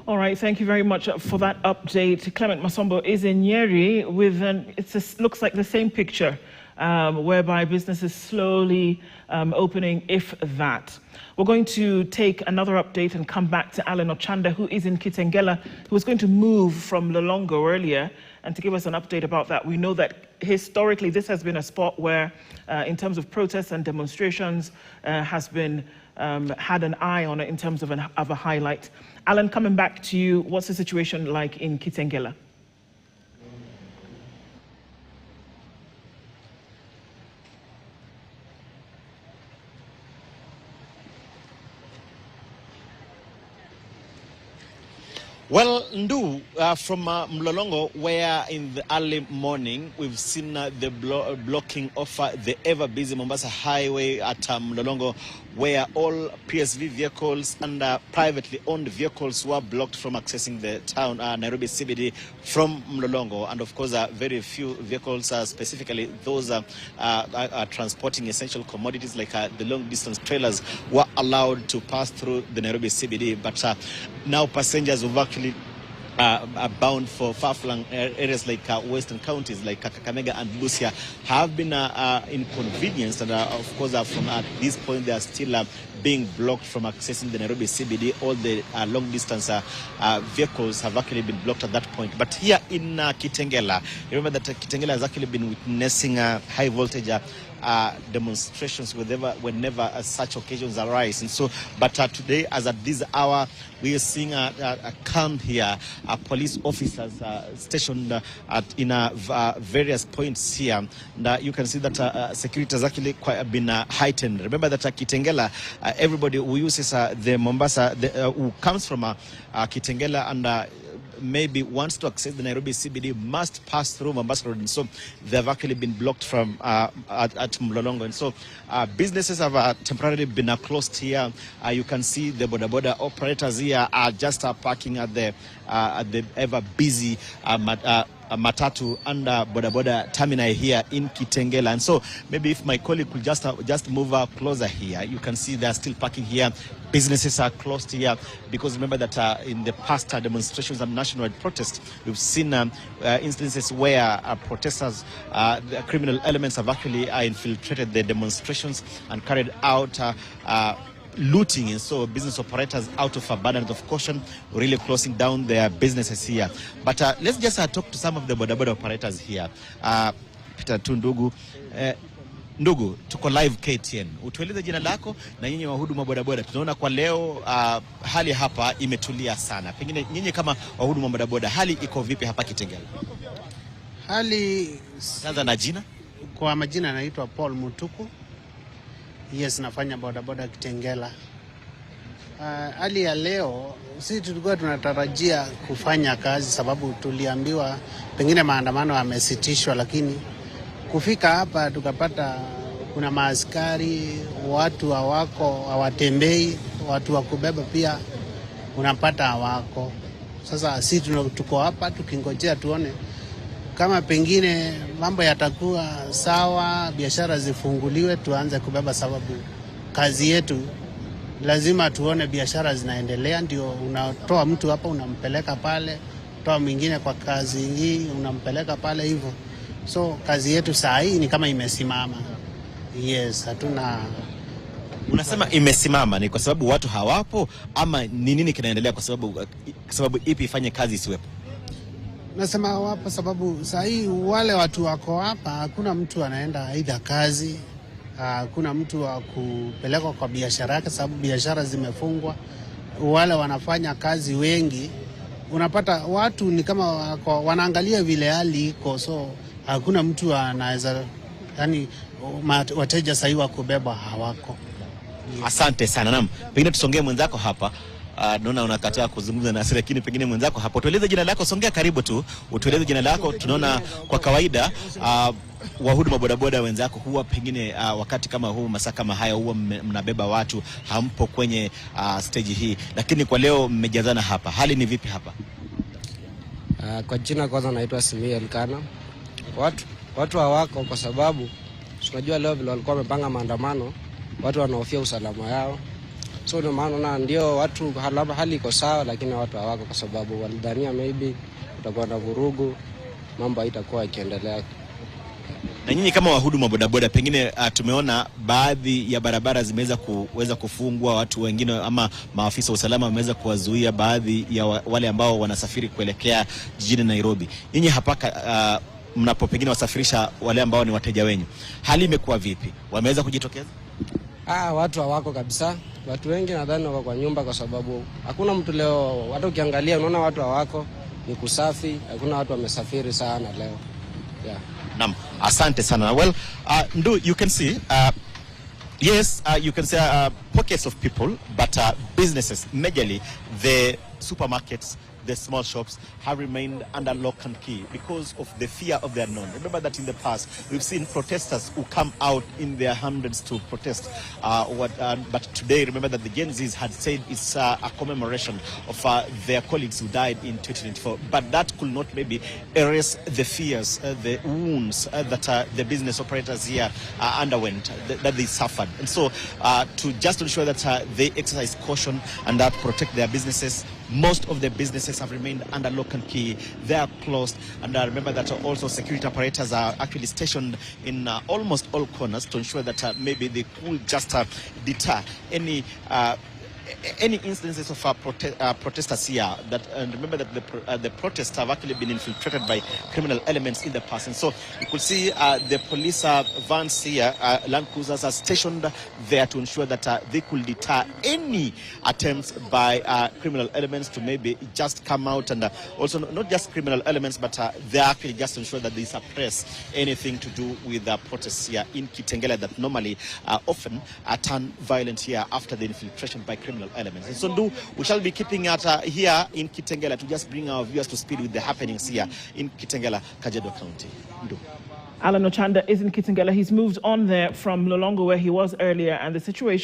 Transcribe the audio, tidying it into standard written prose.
All right, thank you very much for that update. Clement Masombo is in Nyeri with looks like the same picture, whereby business is slowly opening, if that. We're going to take another update and come back to Alan Ochanda, who is in Kitengela, who was going to move from Lolongo earlier, and to give us an update about that. We know that historically this has been a spot where, in terms of protests and demonstrations, has been had an eye on it in terms of a highlight. Alan, coming back to you, what's the situation like in Kitengela? Well, Ndu, from Mlolongo, where in the early morning we've seen the blocking of the ever-busy Mombasa Highway at Mlolongo, where all PSV vehicles and privately owned vehicles were blocked from accessing the town, Nairobi CBD, from Mlolongo. And of course, very few vehicles, specifically those transporting essential commodities like the long-distance trailers, were allowed to pass through the Nairobi CBD. But now passengers who've actually are bound for far-flung areas like western counties like Kakamega and Busia have been inconvenienced, and of course from this point they are still being blocked from accessing the Nairobi CBD. All the long-distance vehicles have actually been blocked at that point. But here in Kitengela, remember that Kitengela has actually been witnessing high-voltage demonstrations whenever such occasions arise. And so, but today, as at this hour, we are seeing a calm here. Police officers stationed in various points here. And you can see that security has actually been heightened. Remember that Kitengela, everybody who uses the Mombasa, who comes from Kitengela and maybe wants to access the Nairobi CBD must pass through Mombasa Road, and so they've actually been blocked from at Mlolongo. And so businesses have temporarily been closed here. You can see the boda operators here are just parking at the ever busy Matatu and boda terminal here in Kitengela. And so maybe if my colleague could just move closer here, you can see they're still parking here. Businesses are closed here because remember that in the past demonstrations and nationwide protests, we've seen instances where protesters, the criminal elements have actually infiltrated the demonstrations and carried out looting, and so business operators, out of abundance of caution, really closing down their businesses here. But let's just talk to some of the boda operators here. Peter Tundugu, Ndugu, tuko live KTN. Utueleze jina lako na nyinyi wahudumu bodaboda. Tunaona kwa leo hali hapa imetulia sana. Pengine nyinyi kama wahudumu bodaboda, hali iko vipi hapa Kitengela? Hali sasa na jina? Kwa majina naitwa Paul Mutuku. Yes, nafanya bodaboda Kitengela. Hali ya leo sisi tulikuwa tunatarajia kufanya kazi sababu tuliambiwa pengine maandamano yamesitishwa, lakini kufika hapa tukapata kuna maaskari, watu hawatembei, watu wa kubeba pia unapata hawako. Sasa sisi tuko hapa tukingojea tuone kama pengine mambo yatakuwa sawa, biashara zifunguliwe tuanze kubeba, sababu kazi yetu lazima tuone biashara zinaendelea. Ndio unatoa mtu hapa unampeleka pale, toa mwingine kwa kazi hii unampeleka pale hivyo. So kazi yetu saa hii ni kama imesimama. Yes, hatuna. Unasema imesimama ni kwa sababu watu hawapo ama ni nini kinaendelea, kwa sababu ipi ifanye kazi isiwepo? Nasema hawapo sababu saa hii wale watu wako hapa, hakuna mtu anaenda aidha kazi, hakuna mtu wa kupelekwa kwa biashara yake sababu biashara zimefungwa. Wale wanafanya kazi wengi, unapata watu ni kama wanaangalia vile hali iko, so hakuna mtu anaweza, yani wateja sahi wa kubeba hawako. Yes. Asante sana. Naam, pengine tusongee mwenzako hapa. Naona unakataa kuzungumza na sisi, lakini pengine mwenzako hapo, tueleze jina lako, songea karibu tu, utueleze jina lako. Tunaona kwa kawaida wahudumu bodaboda wenzako huwa pengine wakati kama huu, masaa kama haya, huwa mnabeba watu, hampo kwenye stage hii, lakini kwa leo mmejazana hapa. Hali ni vipi hapa? Kwa jina kwanza naitwa Simio Kana. Watu hawako kwa sababu tunajua leo vile walikuwa wamepanga maandamano, watu wanahofia usalama yao. So ndio maana ndio watu hali iko sawa, lakini watu hawako kwa sababu walidhania maybe utakuwa na vurugu, mambo haitakuwa ikiendelea. Na nyinyi kama wahudumu wa bodaboda, pengine tumeona baadhi ya barabara zimeweza kufungwa, watu wengine ama maafisa wa usalama wameweza kuwazuia baadhi ya wale ambao wanasafiri kuelekea jijini Nairobi. Nyinyi hapa mnapo pengine wasafirisha wale ambao ni wateja wenyu, hali imekuwa vipi? Wameweza kujitokeza? Watu hawako kabisa. Watu wengi nadhani wako kwa nyumba kwa sababu hakuna mtu leo, watu ukiangalia unaona watu hawako, ni kusafi, hakuna watu wamesafiri sana leo. Yeah. Naam, asante sana. Well, you can see, yes, you can see pockets of people, but businesses, majorly the supermarkets, the small shops, have remained under lock and key because of the fear of the unknown. Remember that in the past, we've seen protesters who come out in their hundreds to protest. But today, remember that the Gen Zs had said it's a commemoration of their colleagues who died in 2024. But that could not maybe erase the fears, the wounds that the business operators here underwent, that they suffered. And so to just ensure that they exercise caution and that protect their businesses, most of the businesses have remained under lock and key. They are closed. And remember that also security operators are actually stationed in almost all corners to ensure that maybe they could just deter any instances of protesters here. And remember that the protests have actually been infiltrated by criminal elements in the past. And so you could see the police vans here, Land Cruisers, are stationed there to ensure that they could deter any attempts by criminal elements to maybe just come out, and also not just criminal elements, but they actually just ensure that they suppress anything to do with the protests here in Kitengela that normally often turn violent here after the infiltration by criminal elements. And so we shall be keeping at here in Kitengela to just bring our viewers to speed with the happenings here in Kitengela, Kajiado County. Alan Ochanda is in Kitengela. He's moved on there from Lolongo where he was earlier, and the situation